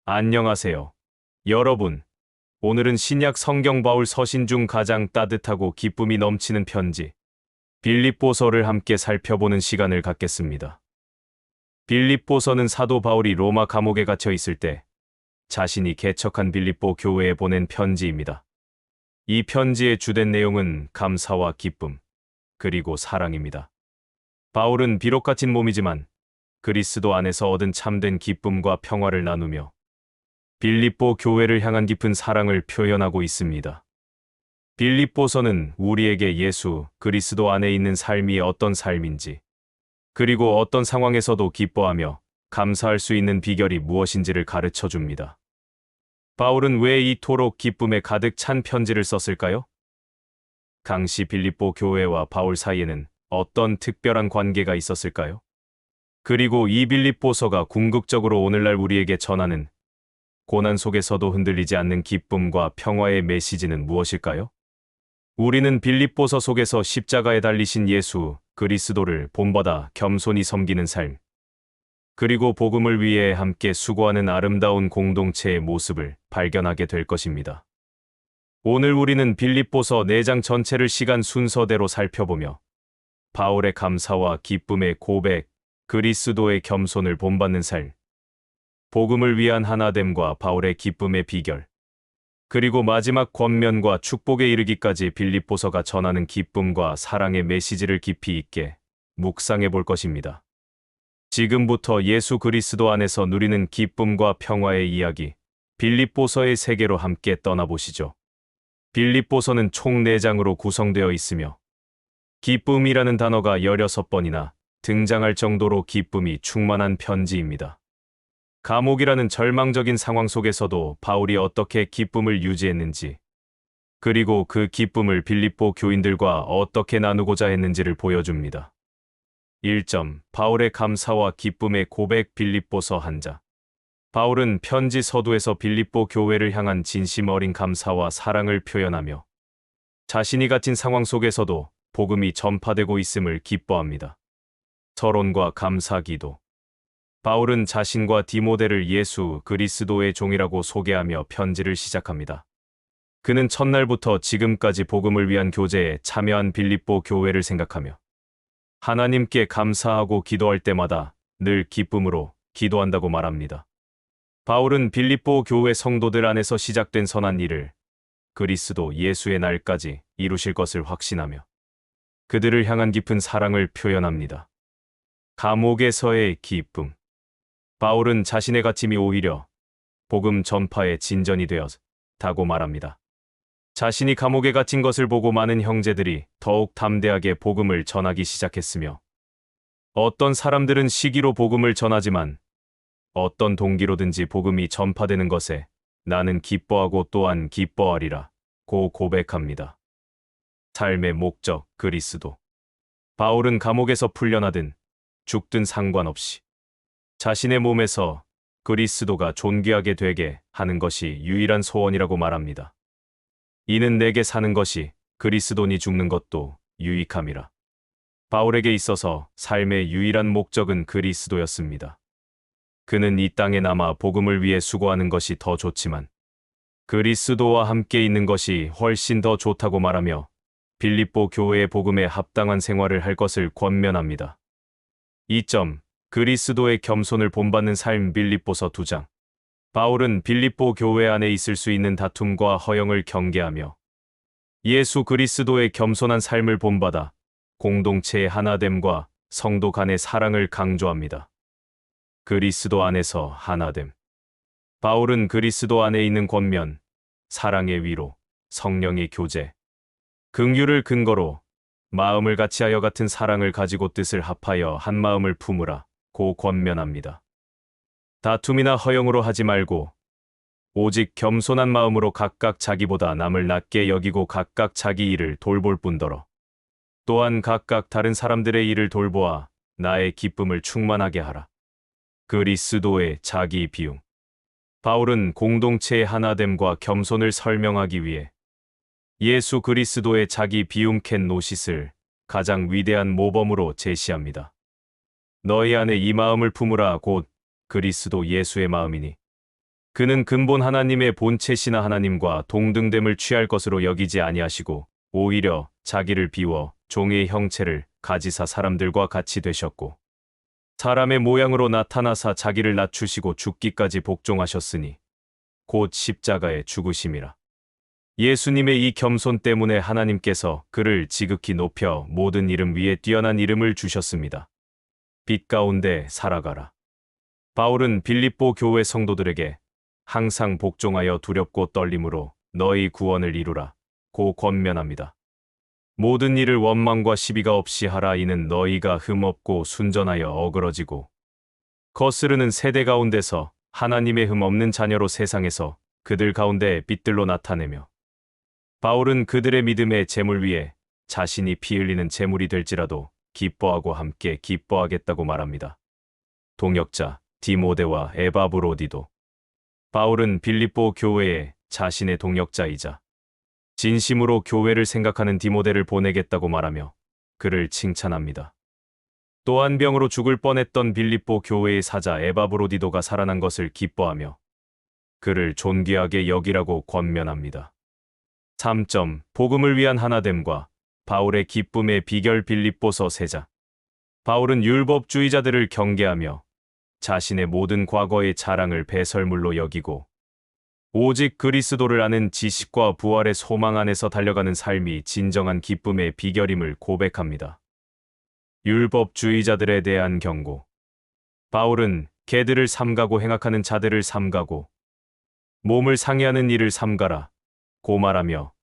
안녕하세요. 여러분, 오늘은 신약 성경 바울 서신 중 가장 따뜻하고 기쁨이 넘치는 편지, 빌립보서를 함께 살펴보는 시간을 갖겠습니다. 빌립보서는 사도 바울이 로마 감옥에 갇혀 있을 때 자신이 개척한 빌립보 교회에 보낸 편지입니다. 이 편지의 주된 내용은 감사와 기쁨, 그리고 사랑입니다. 바울은 비록 갇힌 몸이지만 그리스도 안에서 얻은 참된 기쁨과 평화를 나누며 빌립보 교회를 향한 깊은 사랑을 표현하고 있습니다. 빌립보서는 우리에게 예수 그리스도 안에 있는 삶이 어떤 삶인지, 그리고 어떤 상황에서도 기뻐하며 감사할 수 있는 비결이 무엇인지를 가르쳐 줍니다. 바울은 왜 이토록 기쁨에 가득 찬 편지를 썼을까요? 당시 빌립보 교회와 바울 사이에는 어떤 특별한 관계가 있었을까요? 그리고 이 빌립보서가 궁극적으로 오늘날 우리에게 전하는 고난 속에서도 흔들리지 않는 기쁨과 평화의 메시지는 무엇일까요? 우리는 빌립보서 속에서 십자가에 달리신 예수 그리스도를 본받아 겸손히 섬기는 삶, 그리고 복음을 위해 함께 수고하는 아름다운 공동체의 모습을 발견하게 될 것입니다. 오늘 우리는 빌립보서 4장 전체를 시간 순서대로 살펴보며 바울의 감사와 기쁨의 고백, 그리스도의 겸손을 본받는 삶, 복음을 위한 하나됨과 바울의 기쁨의 비결, 그리고 마지막 권면과 축복에 이르기까지 빌립보서가 전하는 기쁨과 사랑의 메시지를 깊이 있게 묵상해 볼 것입니다. 지금부터 예수 그리스도 안에서 누리는 기쁨과 평화의 이야기, 빌립보서의 세계로 함께 떠나보시죠. 빌립보서는 총 4장으로 구성되어 있으며 기쁨이라는 단어가 16번이나 등장할 정도로 기쁨이 충만한 편지입니다. 감옥이라는 절망적인 상황 속에서도 바울이 어떻게 기쁨을 유지했는지, 그리고 그 기쁨을 빌립보 교인들과 어떻게 나누고자 했는지를 보여줍니다. 1점. 바울의 감사와 기쁨의 고백. 빌립보서 1장. 바울은 편지 서두에서 빌립보 교회를 향한 진심 어린 감사와 사랑을 표현하며 자신이 갇힌 상황 속에서도 복음이 전파되고 있음을 기뻐합니다. 서론과 감사 기도. 바울은 자신과 디모데를 예수 그리스도의 종이라고 소개하며 편지를 시작합니다. 그는 첫날부터 지금까지 복음을 위한 교제에 참여한 빌립보 교회를 생각하며 하나님께 감사하고 기도할 때마다 늘 기쁨으로 기도한다고 말합니다. 바울은 빌립보 교회 성도들 안에서 시작된 선한 일을 그리스도 예수의 날까지 이루실 것을 확신하며 그들을 향한 깊은 사랑을 표현합니다. 감옥에서의 기쁨. 바울은 자신의 갇힘이 오히려 복음 전파의 진전이 되었다고 말합니다. 자신이 감옥에 갇힌 것을 보고 많은 형제들이 더욱 담대하게 복음을 전하기 시작했으며 어떤 사람들은 시기로 복음을 전하지만 어떤 동기로든지 복음이 전파되는 것에 나는 기뻐하고 또한 기뻐하리라 고 고백합니다. 삶의 목적 그리스도. 바울은 감옥에서 풀려나든 죽든 상관없이 자신의 몸에서 그리스도가 존귀하게 되게 하는 것이 유일한 소원이라고 말합니다. 이는 내게 사는 것이 그리스도니 죽는 것도 유익함이라. 바울에게 있어서 삶의 유일한 목적은 그리스도였습니다. 그는 이 땅에 남아 복음을 위해 수고하는 것이 더 좋지만 그리스도와 함께 있는 것이 훨씬 더 좋다고 말하며 빌립보 교회의 복음에 합당한 생활을 할 것을 권면합니다. 2점. 그리스도의 겸손을 본받는 삶. 빌립보서 2장. 바울은 빌립보 교회 안에 있을 수 있는 다툼과 허영을 경계하며 예수 그리스도의 겸손한 삶을 본받아 공동체의 하나됨과 성도 간의 사랑을 강조합니다. 그리스도 안에서 하나됨. 바울은 그리스도 안에 있는 권면, 사랑의 위로, 성령의 교제, 긍휼을 근거로 마음을 같이하여 같은 사랑을 가지고 뜻을 합하여 한 마음을 품으라 고 권면합니다. 다툼이나 허영으로 하지 말고 오직 겸손한 마음으로 각각 자기보다 남을 낮게 여기고 각각 자기 일을 돌볼 뿐더러 또한 각각 다른 사람들의 일을 돌보아 나의 기쁨을 충만하게 하라. 그리스도의 자기 비움. 바울은 공동체의 하나됨과 겸손을 설명하기 위해 예수 그리스도의 자기 비움 켄노시스를 가장 위대한 모범으로 제시합니다. 너희 안에 이 마음을 품으라 곧 그리스도 예수의 마음이니 그는 근본 하나님의 본체시나 하나님과 동등됨을 취할 것으로 여기지 아니하시고 오히려 자기를 비워 종의 형체를 가지사 사람들과 같이 되셨고 사람의 모양으로 나타나사 자기를 낮추시고 죽기까지 복종하셨으니 곧 십자가에 죽으심이라. 예수님의 이 겸손 때문에 하나님께서 그를 지극히 높여 모든 이름 위에 뛰어난 이름을 주셨습니다. 빛 가운데 살아가라. 바울은 빌립보 교회 성도들에게 항상 복종하여 두렵고 떨림으로 너희 구원을 이루라 고 권면합니다. 모든 일을 원망과 시비가 없이 하라. 이는 너희가 흠없고 순전하여 어그러지고 거스르는 세대 가운데서 하나님의 흠 없는 자녀로 세상에서 그들 가운데 빛들로 나타내며 바울은 그들의 믿음의 제물 위에 자신이 피 흘리는 제물이 될지라도 기뻐하고 함께 기뻐하겠다고 말합니다. 동역자 디모데와 에바브로디도 바울은 빌립보 교회에 자신의 동역자이자 진심으로 교회를 생각하는 디모데를 보내겠다고 말하며 그를 칭찬합니다. 또한 병으로 죽을 뻔했던 빌립보 교회의 사자 에바브로디도가 살아난 것을 기뻐하며 그를 존귀하게 여기라고 권면합니다. 3. 복음을 위한 하나됨과 바울의 기쁨의 비결. 빌립보서 3장. 바울은 율법주의자들을 경계하며 자신의 모든 과거의 자랑을 배설물로 여기고 오직 그리스도를 아는 지식과 부활의 소망 안에서 달려가는 삶이 진정한 기쁨의 비결임을 고백합니다. 율법주의자들에 대한 경고. 바울은 개들을 삼가고 행악하는 자들을 삼가고 몸을 상해하는 일을 삼가라 고 말하며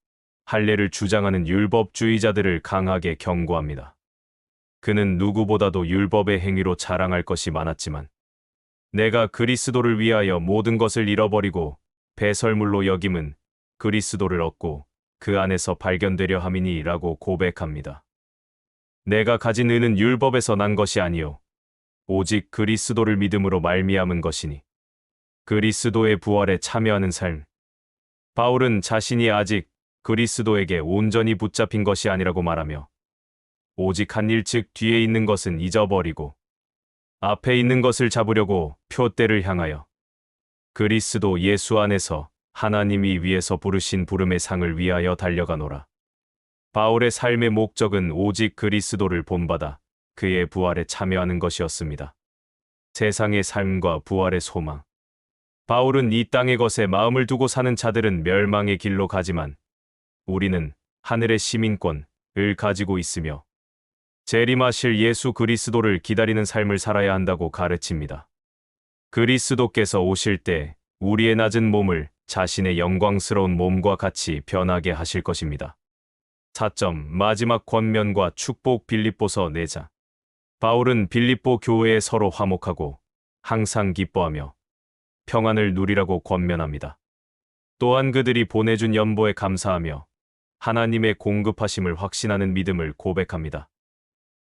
할례를 주장하는 율법주의자들을 강하게 경고합니다. 그는 누구보다도 율법의 행위로 자랑할 것이 많았지만 내가 그리스도를 위하여 모든 것을 잃어버리고 배설물로 여김은 그리스도를 얻고 그 안에서 발견되려 함이니 라고 고백합니다. 내가 가진 의는 율법에서 난 것이 아니요 오직 그리스도를 믿음으로 말미암은 것이니 그리스도의 부활에 참여하는 삶. 바울은 자신이 아직 그리스도에게 온전히 붙잡힌 것이 아니라고 말하며 오직 한 일 즉 뒤에 있는 것은 잊어버리고 앞에 있는 것을 잡으려고 표대를 향하여 그리스도 예수 안에서 하나님이 위에서 부르신 부름의 상을 위하여 달려가노라. 바울의 삶의 목적은 오직 그리스도를 본받아 그의 부활에 참여하는 것이었습니다. 세상의 삶과 부활의 소망. 바울은 이 땅의 것에 마음을 두고 사는 자들은 멸망의 길로 가지만 우리는 하늘의 시민권을 가지고 있으며 재림하실 예수 그리스도를 기다리는 삶을 살아야 한다고 가르칩니다. 그리스도께서 오실 때 우리의 낮은 몸을 자신의 영광스러운 몸과 같이 변하게 하실 것입니다. 4. 마지막 권면과 축복. 빌립보서 4장. 바울은 빌립보 교회에 서로 화목하고 항상 기뻐하며 평안을 누리라고 권면합니다. 또한 그들이 보내준 연보에 감사하며 하나님의 공급하심을 확신하는 믿음을 고백합니다.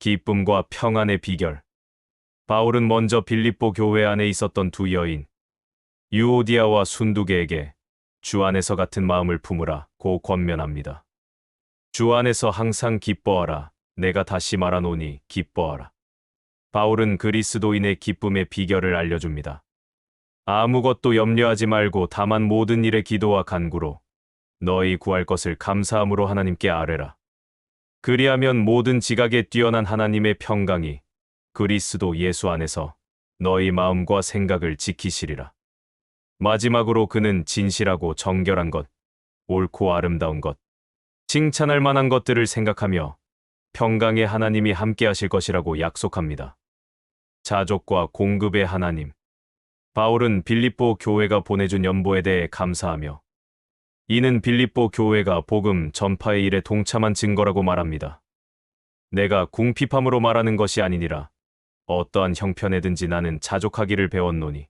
기쁨과 평안의 비결. 바울은 먼저 빌립보 교회 안에 있었던 두 여인 유오디아와 순두계에게 주 안에서 같은 마음을 품으라 고 권면합니다. 주 안에서 항상 기뻐하라. 내가 다시 말하노니 기뻐하라. 바울은 그리스도인의 기쁨의 비결을 알려줍니다. 아무것도 염려하지 말고 다만 모든 일에 기도와 간구로 너희 구할 것을 감사함으로 하나님께 아뢰라. 그리하면 모든 지각에 뛰어난 하나님의 평강이 그리스도 예수 안에서 너희 마음과 생각을 지키시리라. 마지막으로 그는 진실하고 정결한 것, 옳고 아름다운 것, 칭찬할 만한 것들을 생각하며 평강의 하나님이 함께 하실 것이라고 약속합니다. 자족과 공급의 하나님. 바울은 빌립보 교회가 보내준 연보에 대해 감사하며 이는 빌립보 교회가 복음 전파의 일에 동참한 증거라고 말합니다. 내가 궁핍함으로 말하는 것이 아니니라. 어떠한 형편에든지 나는 자족하기를 배웠노니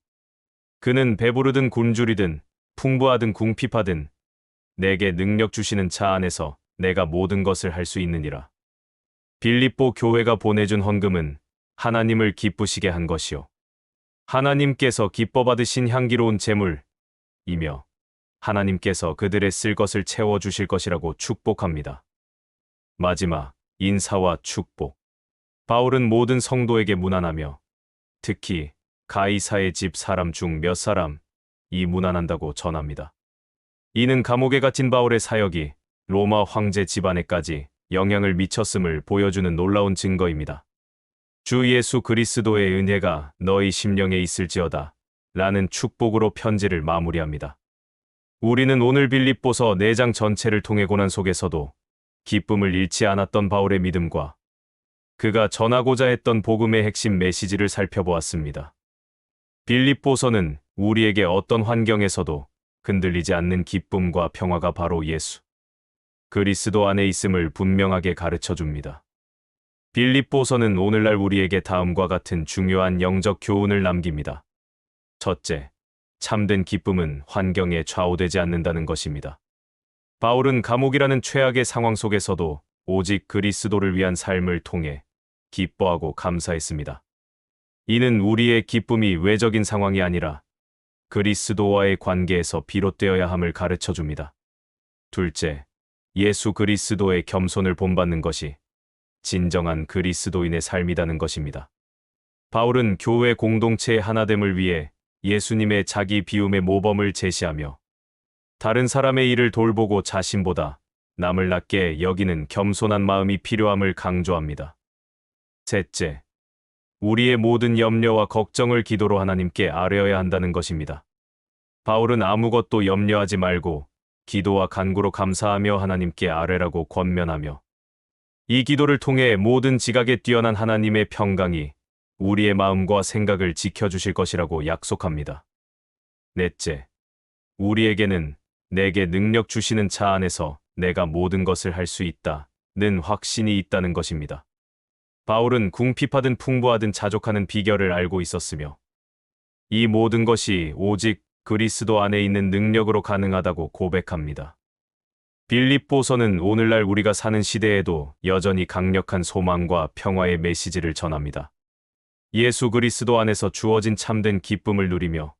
그는 배부르든 굶주리든 풍부하든 궁핍하든 내게 능력 주시는 자 안에서 내가 모든 것을 할 수 있느니라. 빌립보 교회가 보내준 헌금은 하나님을 기쁘시게 한 것이요 하나님께서 기뻐 받으신 향기로운 제물이며 하나님께서 그들의 쓸 것을 채워주실 것이라고 축복합니다. 마지막, 인사와 축복. 바울은 모든 성도에게 문안하며 특히 가이사의 집 사람 중 몇 사람 이문안한다고 전합니다. 이는 감옥에 갇힌 바울의 사역이 로마 황제 집안에까지 영향을 미쳤음을 보여주는 놀라운 증거입니다. 주 예수 그리스도의 은혜가 너희 심령에 있을지어다 라는 축복으로 편지를 마무리합니다. 우리는 오늘 빌립보서 4장 전체를 통해 고난 속에서도 기쁨을 잃지 않았던 바울의 믿음과 그가 전하고자 했던 복음의 핵심 메시지를 살펴보았습니다. 빌립보서는 우리에게 어떤 환경에서도 흔들리지 않는 기쁨과 평화가 바로 예수 그리스도 안에 있음을 분명하게 가르쳐 줍니다. 빌립보서는 오늘날 우리에게 다음과 같은 중요한 영적 교훈을 남깁니다. 첫째, 참된 기쁨은 환경에 좌우되지 않는다는 것입니다. 바울은 감옥이라는 최악의 상황 속에서도 오직 그리스도를 위한 삶을 통해 기뻐하고 감사했습니다. 이는 우리의 기쁨이 외적인 상황이 아니라 그리스도와의 관계에서 비롯되어야 함을 가르쳐 줍니다. 둘째, 예수 그리스도의 겸손을 본받는 것이 진정한 그리스도인의 삶이라는 것입니다. 바울은 교회 공동체의 하나됨을 위해 예수님의 자기 비움의 모범을 제시하며 다른 사람의 일을 돌보고 자신보다 남을 낮게 여기는 겸손한 마음이 필요함을 강조합니다. 셋째, 우리의 모든 염려와 걱정을 기도로 하나님께 아뢰어야 한다는 것입니다. 바울은 아무것도 염려하지 말고 기도와 간구로 감사하며 하나님께 아뢰라고 권면하며 이 기도를 통해 모든 지각에 뛰어난 하나님의 평강이 우리의 마음과 생각을 지켜주실 것이라고 약속합니다. 넷째, 우리에게는 내게 능력 주시는 자 안에서 내가 모든 것을 할 수 있다는 확신이 있다는 것입니다. 바울은 궁핍하든 풍부하든 자족하는 비결을 알고 있었으며 이 모든 것이 오직 그리스도 안에 있는 능력으로 가능하다고 고백합니다. 빌립보서는 오늘날 우리가 사는 시대에도 여전히 강력한 소망과 평화의 메시지를 전합니다. 예수 그리스도 안에서 주어진 참된 기쁨을 누리며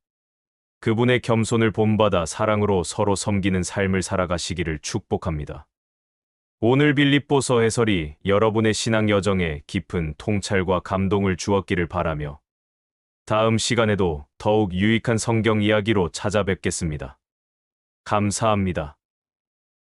그분의 겸손을 본받아 사랑으로 서로 섬기는 삶을 살아가시기를 축복합니다. 오늘 빌립보서 해설이 여러분의 신앙 여정에 깊은 통찰과 감동을 주었기를 바라며 다음 시간에도 더욱 유익한 성경 이야기로 찾아뵙겠습니다. 감사합니다.